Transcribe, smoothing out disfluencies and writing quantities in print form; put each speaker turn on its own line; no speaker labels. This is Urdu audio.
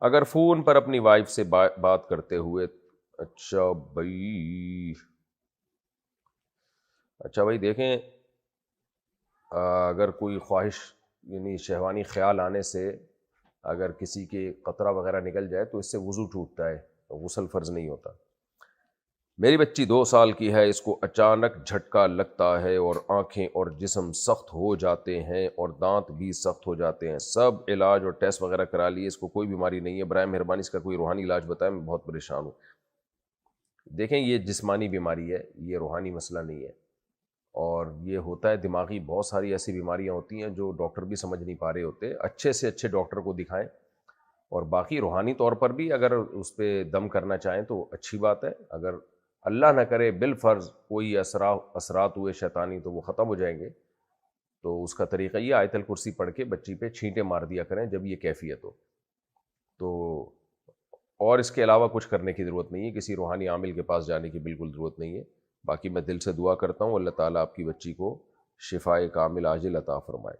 اگر فون پر اپنی وائف سے بات کرتے ہوئے، اچھا بھائی، اچھا بھائی دیکھیں، اگر کوئی خواہش یعنی شہوانی خیال آنے سے اگر کسی کے قطرہ وغیرہ نکل جائے تو اس سے وضو ٹوٹتا ہے، غسل فرض نہیں ہوتا۔ میری بچی 2 سال کی ہے، اس کو اچانک جھٹکا لگتا ہے اور آنکھیں اور جسم سخت ہو جاتے ہیں اور دانت بھی سخت ہو جاتے ہیں، سب علاج اور ٹیسٹ وغیرہ کرا لیے، اس کو کوئی بیماری نہیں ہے، برائے مہربانی اس کا کوئی روحانی علاج بتائیں، میں بہت پریشان ہوں۔ دیکھیں یہ جسمانی بیماری ہے، یہ روحانی مسئلہ نہیں ہے، اور یہ ہوتا ہے دماغی، بہت ساری ایسی بیماریاں ہوتی ہیں جو ڈاکٹر بھی سمجھ نہیں پا رہے ہوتے، اچھے سے اچھے ڈاکٹر کو دکھائیں، اور باقی روحانی طور پر بھی اگر اس پہ دم کرنا چاہیں تو اچھی بات ہے، اگر اللہ نہ کرے بالفرض کوئی اثرات ہوئے شیطانی تو وہ ختم ہو جائیں گے، تو اس کا طریقہ یہ آیت الکرسی پڑھ کے بچی پہ چھینٹے مار دیا کریں جب یہ کیفیت ہو تو، اور اس کے علاوہ کچھ کرنے کی ضرورت نہیں ہے، کسی روحانی عامل کے پاس جانے کی بالکل ضرورت نہیں ہے۔ باقی میں دل سے دعا کرتا ہوں اللہ تعالیٰ آپ کی بچی کو شفائے کامل عاجل عطا فرمائے۔